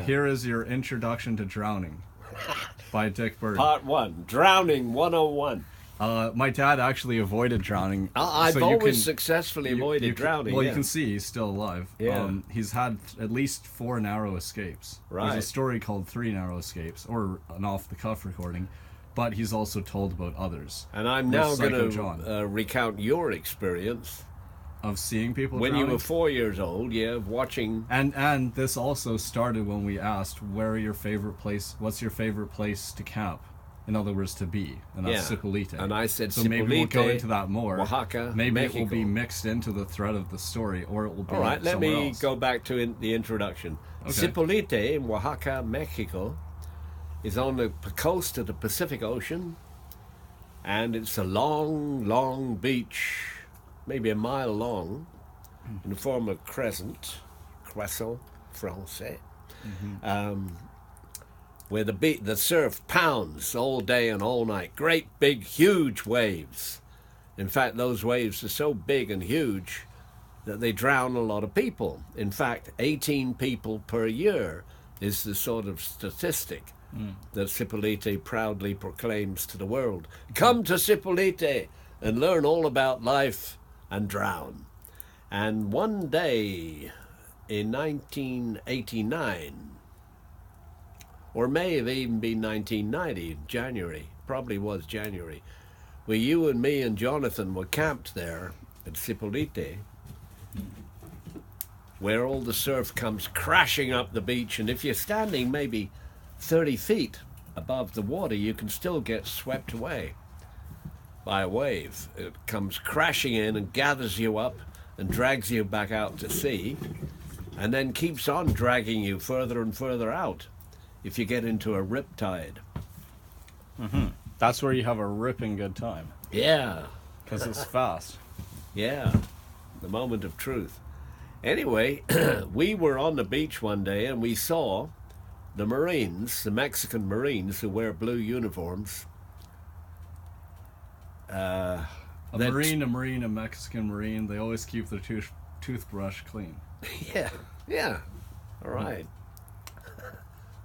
here is your introduction to drowning by Dick Bird. Part 1, Drowning 101. My dad actually avoided drowning. I've so you always can- successfully avoided drowning. Well, yeah. you can see he's still alive. Yeah. He's had at least 4 narrow escapes. Right. There's a story called 3 narrow escapes, or an off-the-cuff recording, but he's also told about others. And I'm with now Psycho going John. to recount your experience Of seeing people when drowning. you were 4 years old, of watching. And this also started when we asked, where are your favorite place? What's your favorite place to camp? In other words, to be, and that's Cipolite. And I said so maybe we'll go Cipolite, into that more. Oaxaca, maybe Mexico. it will be mixed into the thread of the story, or it will be All right, let somewhere me else. go back to the introduction. Okay. Cipolite in Oaxaca, Mexico, is on the coast of the Pacific Ocean, and it's a long, long beach, maybe a mile long, in the form of croissant français, where the surf pounds all day and all night. Great big, huge waves. In fact, those waves are so big and huge that they drown a lot of people. In fact, 18 people per year is the sort of statistic that Cipolite proudly proclaims to the world. Come to Cipolite and learn all about life and drown. And one day in 1989, or may have even been 1990, January, probably was January, where you and me and Jonathan were camped there at Cipolite, where all the surf comes crashing up the beach, and if you're standing maybe 30 feet above the water, you can still get swept away by a wave. It comes crashing in and gathers you up and drags you back out to sea, and then keeps on dragging you further and further out if you get into a riptide. That's where you have a ripping good time, Yeah, because it's fast. yeah, the moment of truth. Anyway, we were on the beach one day and we saw the Marines, the Mexican Marines who wear blue uniforms. A Marine, a Mexican Marine, they always keep their toothbrush clean. Yeah, all right.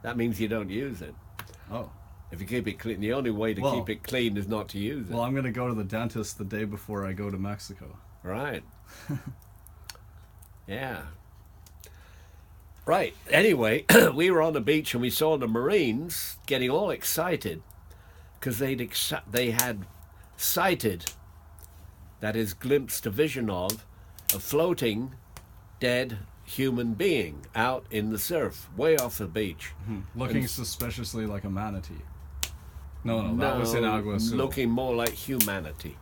That means you don't use it. Oh. If you keep it clean, the only way to Well- keep it clean is not to use it. Well, I'm going to go to the dentist the day before I go to Mexico. Right. Yeah. Right. Anyway, we were on the beach and we saw the Marines getting all excited because they had sighted, that is, glimpsed a vision of, a floating dead human being out in the surf, way off the beach. Looking suspiciously like a manatee. No, that was in Agua Azul. Looking more like humanity.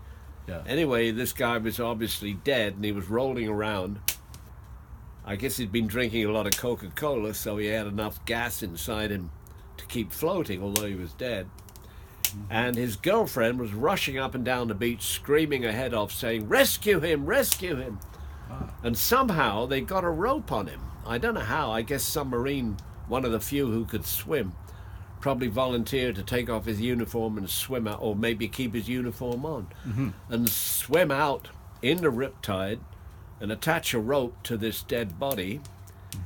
Yeah. Anyway, this guy was obviously dead and he was rolling around. I guess he'd been drinking a lot of Coca-Cola, so he had enough gas inside him to keep floating, although he was dead. And his girlfriend was rushing up and down the beach, screaming her head off, saying, "Rescue him, rescue him." And somehow they got a rope on him. I don't know how. I guess some Marine, one of the few who could swim, probably volunteered to take off his uniform and swim out, or maybe keep his uniform on, and swim out in the riptide and attach a rope to this dead body.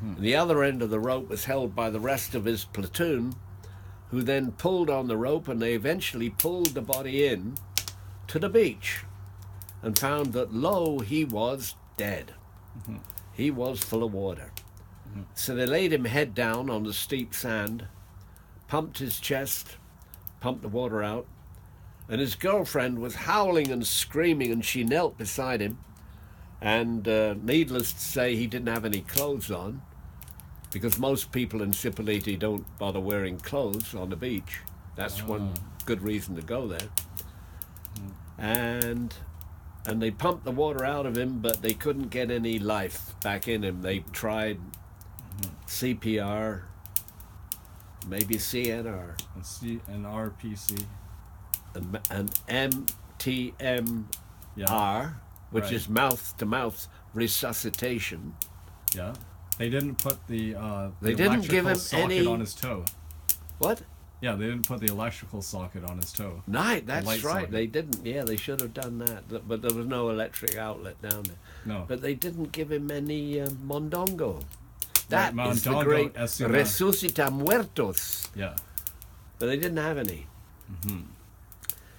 And the other end of the rope was held by the rest of his platoon, who then pulled on the rope, and they eventually pulled the body in to the beach and found that, lo, he was dead. He was full of water. So they laid him head down on the steep sand, pumped his chest, pumped the water out, and his girlfriend was howling and screaming, and she knelt beside him. And needless to say, he didn't have any clothes on, because most people in Cipolite don't bother wearing clothes on the beach. That's one good reason to go there. And they pumped the water out of him, but they couldn't get any life back in him. They tried CPR, maybe CNR, And RPC. and MTMR, which Right. is mouth-to-mouth resuscitation. Yeah. They didn't put the They didn't give electrical him socket any- on his toe. What? Yeah, they didn't put the electrical socket on his toe. Right, that's light right. socket. They didn't. Yeah, they should have done that. But there was no electric outlet down there. No. But they didn't give him any mondongo. That Right, is the Mondongo great es una- Resucita Muertos. Yeah. But they didn't have any. Mm-hmm.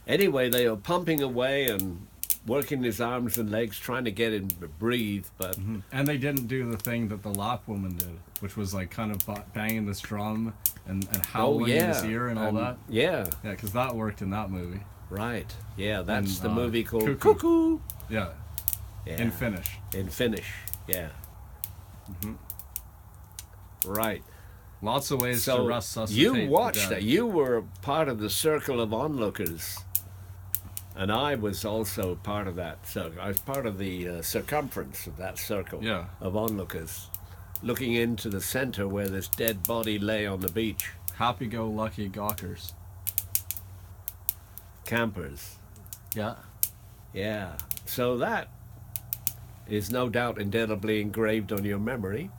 Anyway, they were pumping away and working his arms and legs, trying to get him to breathe. But And they didn't do the thing that the Lap woman did, which was like kind of banging this drum and howling in his ear and all that. Yeah, Yeah, because that worked in that movie. right. Yeah, that's And, the movie called Cuckoo. Cuckoo. Yeah, Yeah. in Finnish. In Finnish, yeah. Right. Lots of ways to So resuscitate. you the watched dead. that. You were part of the circle of onlookers, and I was also part of that circle. I was part of the circumference of that circle Yeah. of onlookers, looking into the center where this dead body lay on the beach. Happy-go-lucky gawkers. Campers. Yeah. Yeah. So that is no doubt indelibly engraved on your memory.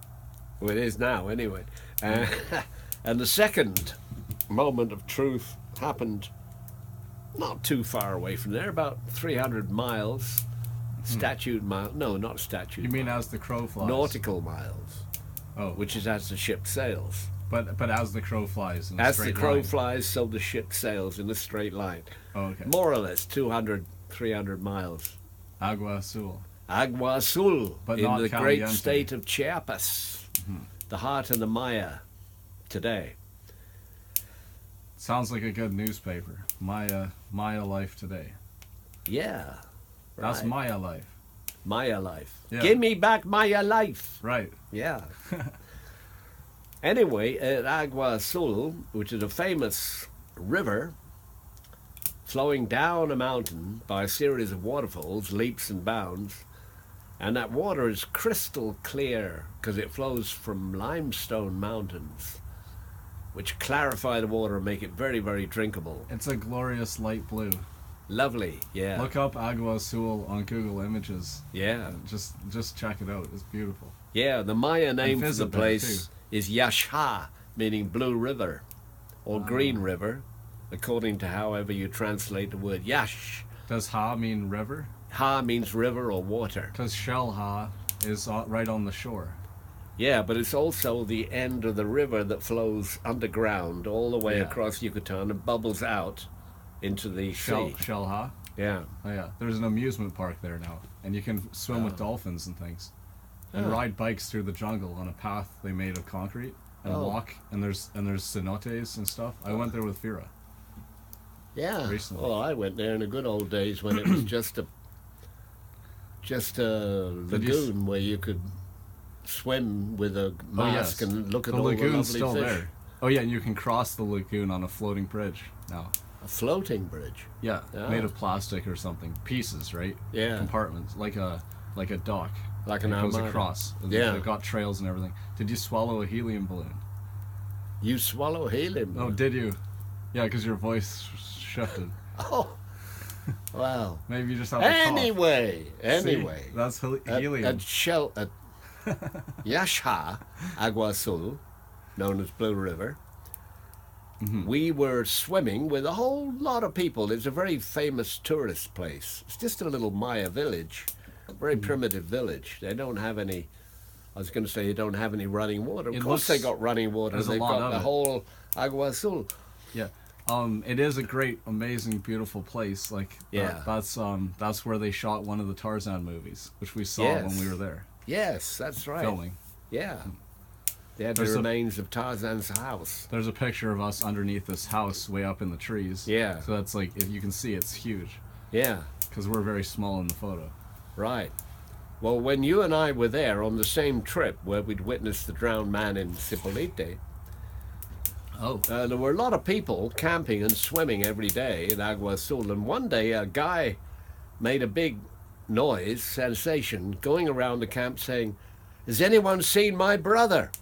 Well, it is now, anyway. And the second moment of truth happened not too far away from there, about 300 miles. Statute mile. No, not statute. You mean as the crow flies? nautical miles, Oh, which is as the ship sails. but as the crow flies in a As the straight crow line. flies, so the ship sails in a straight line. Oh, okay. More or less 200, 300 miles. Agua Azul. Agua Azul But in not the great caliente. state of Chiapas, the heart of the Maya today. Sounds like a good newspaper. Maya Life Today. Yeah, That's right. Maya Life. Maya life. Yeah. Give me back Maya life. Right. Yeah. Anyway, at Agua Azul, which is a famous river flowing down a mountain by a series of waterfalls, leaps and bounds, and that water is crystal clear because it flows from limestone mountains, which clarify the water and make it very, very drinkable. It's a glorious light blue. Lovely, yeah. Look up Agua Azul on Google Images. Yeah. Just check it out. It's beautiful. Yeah, the Maya name for the visit there, place is Yaxha, meaning blue river or green river, according to however you translate the word Yash. Does Ha mean river? Ha means river or water. Because Shell Ha is right on the shore. Yeah, but it's also the end of the river that flows underground all the way Yeah. across Yucatan and bubbles out into the sea. Shell Ha? Yeah. Oh yeah. There's an amusement park there now. And you can swim with dolphins and things. And Oh. ride bikes through the jungle on a path they made of concrete. And Oh. walk. And there's cenotes and stuff. I went there with Fira. Yeah. Recently. Well, I went there in the good old days when it was just a Did you lagoon where you could swim with a Oh, mask yes. and look at The all the lagoon's lovely still fish. there. Oh yeah, and you can cross the lagoon on a floating bridge now. A floating bridge. Yeah, Ah. made of plastic or something. Pieces, right? Yeah. Compartments, like a dock. Like And an it goes armada. across. And Yeah. They've got trails and everything. Did you swallow a helium balloon? You swallow helium. Oh, did you? Yeah, because your voice shifted. Oh. Wow. Maybe you just have a cough. Anyway. See, that's helium. At Yaxha, Agua Azul, known as Blue River, Mm-hmm. we were swimming with a whole lot of people. It's a very famous tourist place. It's just a little Maya village, a very Mm-hmm. primitive village. They don't have any. I was going to say they don't have any running water. Of It course, they looks- got running water. there's a They've lot got of the it. whole Agua Azul. Yeah. It is a great, amazing, beautiful place. Like, Yeah. that's where they shot one of the Tarzan movies, which we saw Yes. when we were there Yes, that's right. filming. Yeah. They had There's the a- remains of Tarzan's house. There's a picture of us underneath this house way up in the trees. Yeah. So that's like, if you can see, it's huge Yeah, because we're very small in the photo. right. Well, when you and I were there on the same trip where we'd witnessed the drowned man in Cipolite, Oh. there were a lot of people camping and swimming every day in Agua Azul. And one day a guy made a big noise, sensation, going around the camp saying, "Has anyone seen my brother?"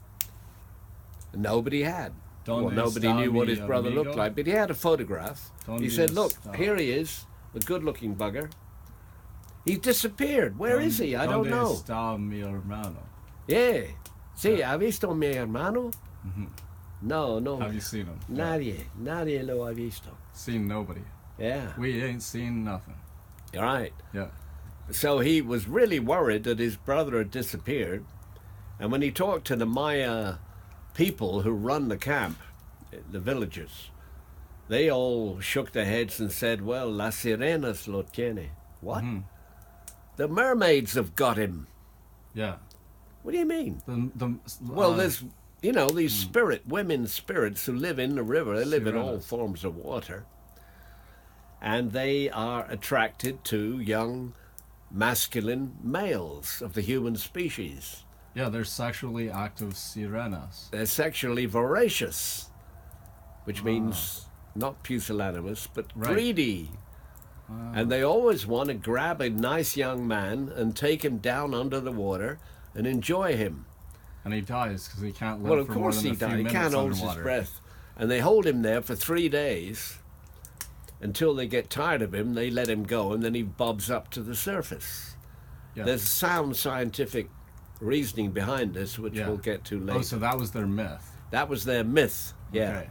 And nobody had. Well, Donde nobody está knew what mi his brother amigo? looked like, but he had a photograph. He Donde said, "Look, está? here he is, the good-looking bugger. He's disappeared. Where is he? I don't Donde know." está mi hermano? Yeah. Sí, ¿ha visto mi hermano? No, no. Have you seen him? Nadie lo ha visto. Seen nobody. Yeah. We ain't seen nothing. Right. Yeah. So he was really worried that his brother had disappeared, And when he talked to the Maya people who run the camp, the villagers, they all shook their heads and said, well, las sirenas lo tiene. What? The mermaids have got him. Yeah. What do you mean? The Well, there's, these women spirits who live in the river. They live in all Sirenas. forms of water. And they are attracted to young masculine males of the human species. yeah, they're sexually active sirenas. They're sexually voracious, which means not pusillanimous, but Right. greedy. And they always want to grab a nice young man and take him down under the water and enjoy him. And he dies because he can't live Well, of for more course than he a few died. He minutes can't hold underwater. his breath. And they hold him there for 3 days until they get tired of him. They let him go, and then he bobs up to the surface. Yeah. There's sound scientific reasoning behind this, which Yeah. we'll get to later. Oh, so that was their myth. That was their myth. Yeah. Okay.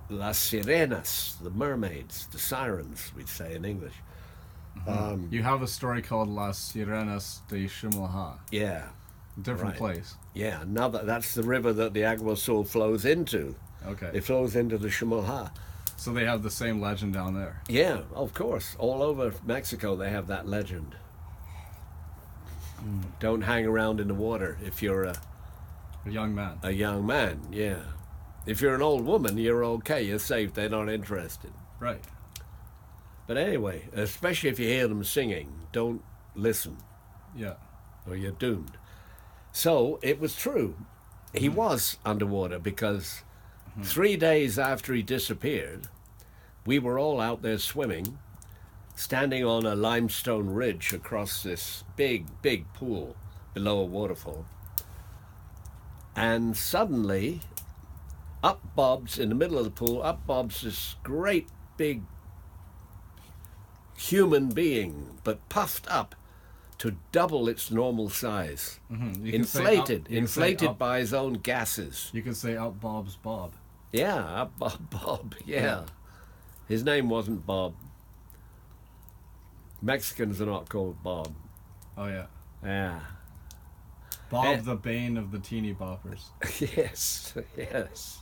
Las Sirenas, the mermaids, the sirens, we'd say in English. You have a story called Las Sirenas de Shimoha. Yeah, Different Right. place. yeah. That's the river that the Agua Azul flows into. Okay. It flows into the Shimoha. So they have the same legend down there. Yeah, of course. All over Mexico, they have that legend. Don't hang around in the water if you're A young man. a young man. Yeah. If you're an old woman, you're okay. You're safe. They're not interested. Right. But anyway, especially if you hear them singing, don't listen, Yeah. or you're doomed. So it was true. He was underwater because 3 days after he disappeared, we were all out there swimming, standing on a limestone ridge across this big, big pool below a waterfall. And suddenly, up bobs, in the middle of the pool, up bobs this great big human being, but puffed up to double its normal size. You can say up- Inflated, you can say inflated up- by his own gases. You could say up Bob's Bob. Yeah, up Bob, yeah. Yeah. His name wasn't Bob. Mexicans are not called Bob. Oh yeah. Yeah. Bob Eh. the Bane of the teeny boppers. Yes, yes.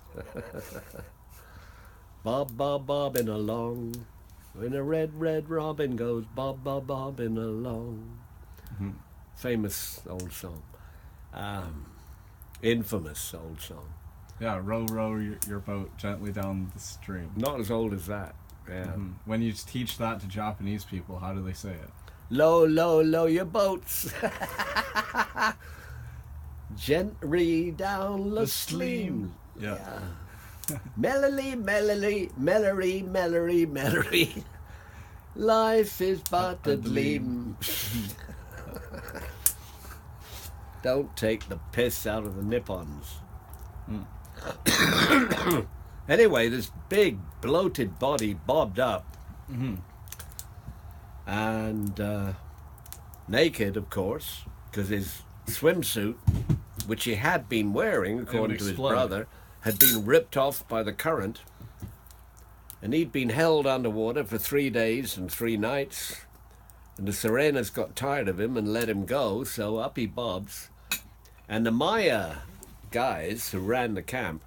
Bob, Bob, bobbing along. When a red, red robin goes bob, bob, bobbing along. Famous old song. Infamous old song. Yeah, row, row your boat gently down the stream. Not as old as that. Yeah. When you teach that to Japanese people, how do they say it? Low, low, low your boats. Gently down the stream. Yeah. Melody, melody, melody, melody, melody. Life is but a dream. Don't take the piss out of the Nippons. Anyway, this big bloated body bobbed up. And naked, of course, because his swimsuit, which he had been wearing, according to his explode. brother, had been ripped off by the current. And he'd been held underwater for 3 days and 3 nights. And the Sirenas got tired of him and let him go, so up he bobs. And the Maya guys who ran the camp,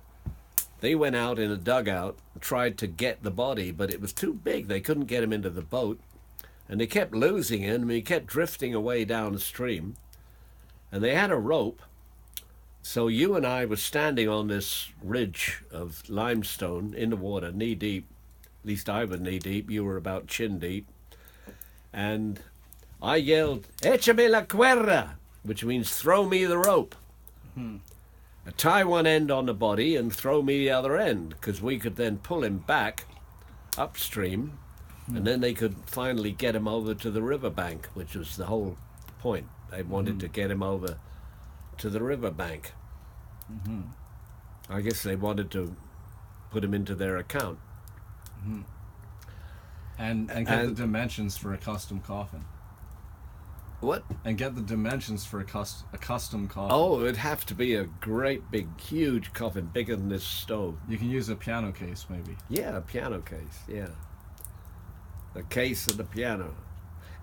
they went out in a dugout, tried to get the body, but it was too big. They couldn't get him into the boat. And they kept losing him, and he kept drifting away downstream. And they had a rope. So you and I were standing on this ridge of limestone in the water, knee deep. At least I was knee deep. You were about chin deep. And I yelled, "Échame la cuerda," which means throw me the rope. Tie one end on the body and throw me the other end, because we could then pull him back upstream, and then they could finally get him over to the riverbank, which was the whole point. They wanted to get him over to the riverbank. I guess they wanted to put him into their account. And get And- the dimensions for a custom coffin. What? And get the dimensions for a custom coffin. Oh, it'd have to be a great big, huge coffin, bigger than this stove. You can use a piano case, maybe. Yeah, a piano case, yeah. The case of the piano.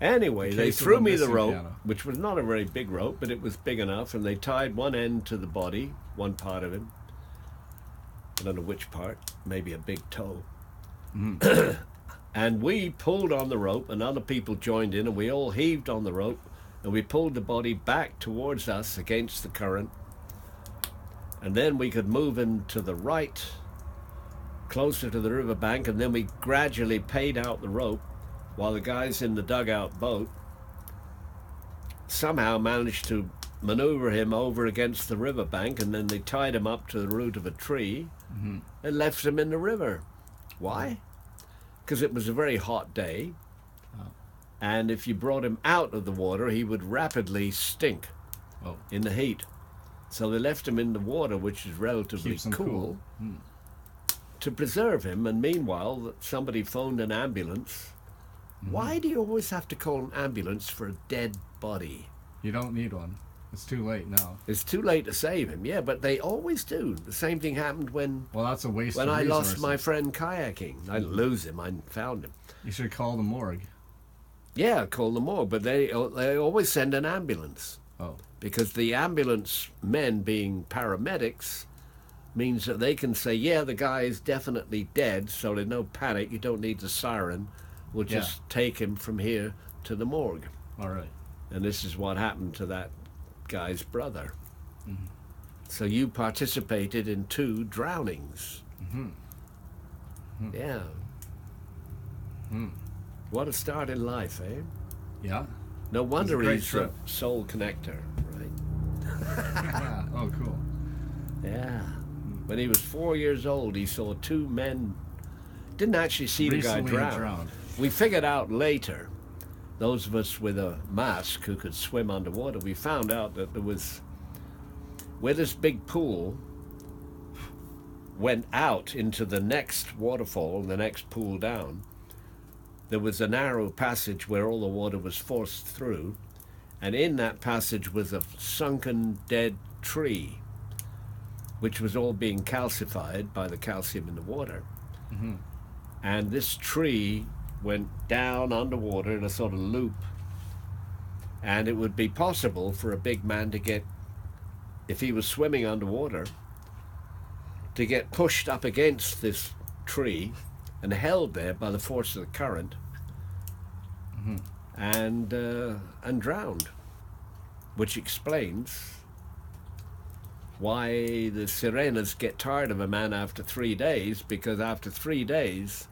Anyway, In they case of threw a me the missing rope, piano. which was not a very big rope, but it was big enough, and they tied one end to the body, one part of him. I don't know which part, maybe a big toe. And we pulled on the rope, and other people joined in, and we all heaved on the rope, and we pulled the body back towards us against the current. And then we could move him to the right, closer to the riverbank, and then we gradually paid out the rope while the guys in the dugout boat somehow managed to maneuver him over against the riverbank, and then they tied him up to the root of a tree and left him in the river. Why? Because it was a very hot day, and if you brought him out of the water, he would rapidly stink Oh. in the heat. So they left him in the water, which is relatively Keeps him cool, cool. to preserve him. And meanwhile, somebody phoned an ambulance. Why do you always have to call an ambulance for a dead body? You don't need one. It's too late now. It's too late to save him, yeah, but they always do. The same thing happened when Well, that's a waste when of I resources. lost my friend kayaking. I didn't lose him, I found him. You should call the morgue. Yeah, call them more, but they always send an ambulance. Oh. Because the ambulance men being paramedics means that they can say, yeah, the guy is definitely dead, so there's no panic, you don't need the siren, we'll just take him from here to the morgue. All right. And this is what happened to that guy's brother. So you participated in 2 drownings. Yeah. What a start in life, eh? Yeah. No wonder great he's trip. a soul connector, right? Yeah. Oh, cool. Yeah. When he was 4 years old, he saw 2 men. Didn't actually see the guy Recently drown. drowned. We figured out later, those of us with a mask who could swim underwater, we found out that there was, where this big pool went out into the next waterfall, the next pool down, there was a narrow passage where all the water was forced through, and in that passage was a sunken dead tree, which was all being calcified by the calcium in the water. And this tree went down underwater in a sort of loop, and it would be possible for a big man to get, if he was swimming underwater, to get pushed up against this tree and held there by the force of the current, and drowned, which explains why the sirenas get tired of a man after 3 days, because after 3 days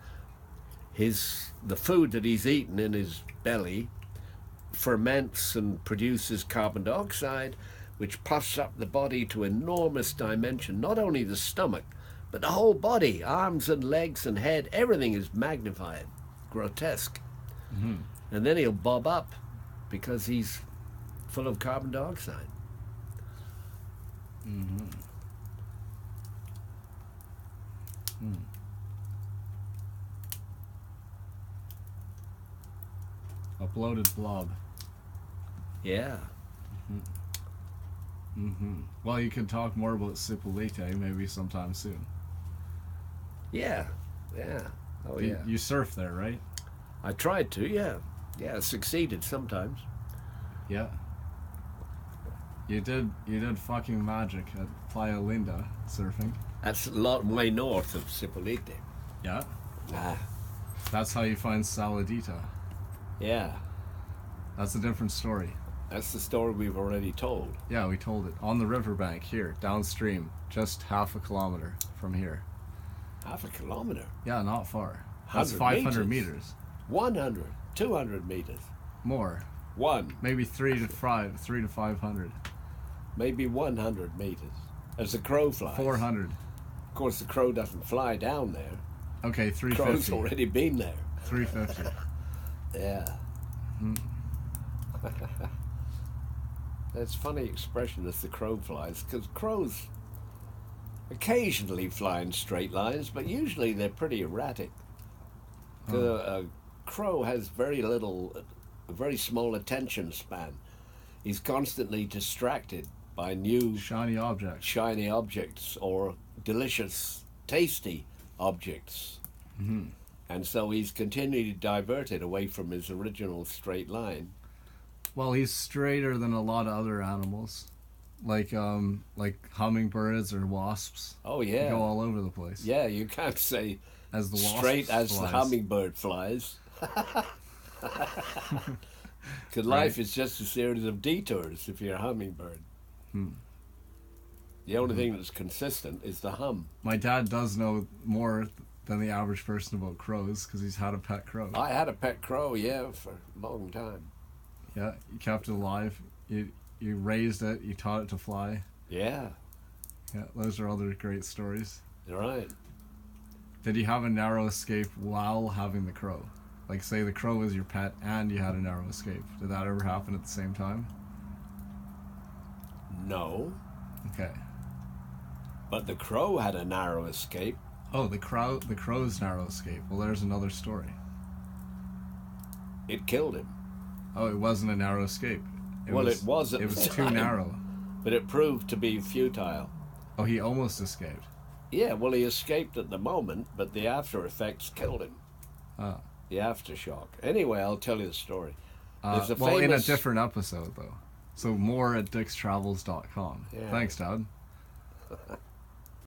the food that he's eaten in his belly ferments and produces carbon dioxide, which puffs up the body to enormous dimension. Not only the stomach, but the whole body, arms and legs and head, everything is magnified, grotesque. And then he'll bob up because he's full of carbon dioxide. A bloated blob. Yeah. Well, you could talk more about Sipulite maybe sometime soon. Yeah. Oh, You- yeah. You surf there, right? I tried to, yeah. Yeah, succeeded sometimes. Yeah. You did fucking magic at Playa Linda surfing. That's a lot way north of Sipulite. Yeah. Ah, That's how you find Saladita. yeah. That's a different story. That's the story we've already told. Yeah, we told it. On the riverbank here, downstream, just half a kilometer from here. Half a kilometer. Yeah, not far. That's 100 500 meters. meters. 100, 200 meters. More. 1, Maybe 3 to 500. maybe 100 meters. As the crow flies. 400. Of course, the crow doesn't fly down there. Okay, Crow's 350. already been there. 350. Yeah. That's a funny expression, as the crow flies, because crows occasionally fly in straight lines, but usually they're pretty erratic. A crow has a very small attention span. He's constantly distracted by new Shiny object. shiny objects or delicious, tasty objects. And so he's continually diverted away from his original straight line. Well, he's straighter than a lot of other animals, like hummingbirds or wasps. Oh, They yeah. go all over the place. Yeah, you can't say As the wasp straight as the flies. hummingbird flies. Because life is just a series of detours if you're a hummingbird. The only thing that's consistent is the hum. My dad does know more than the average person about crows because he's had a pet crow. I had a pet crow, yeah, for a long time. Yeah, you kept it alive. You raised it. You taught it to fly. Yeah, Yeah, those are other great stories. you're right. Did you have a narrow escape while having the crow? Like, say the crow was your pet and you had a narrow escape. Did that ever happen at the same time? No, Okay. but the crow had a narrow escape. Oh, the crow's narrow escape. Well, there's another story. It killed him. Oh, it wasn't a narrow escape. It was at It the was too time. narrow. But it proved to be futile. Oh, he almost escaped. Yeah, well, he escaped at the moment, but the after effects killed him. Ah. The aftershock. Anyway, I'll tell you the story. There's a Well, in a famous- different episode, though. So more at dixtravels.com. Yeah. Thanks, Dad.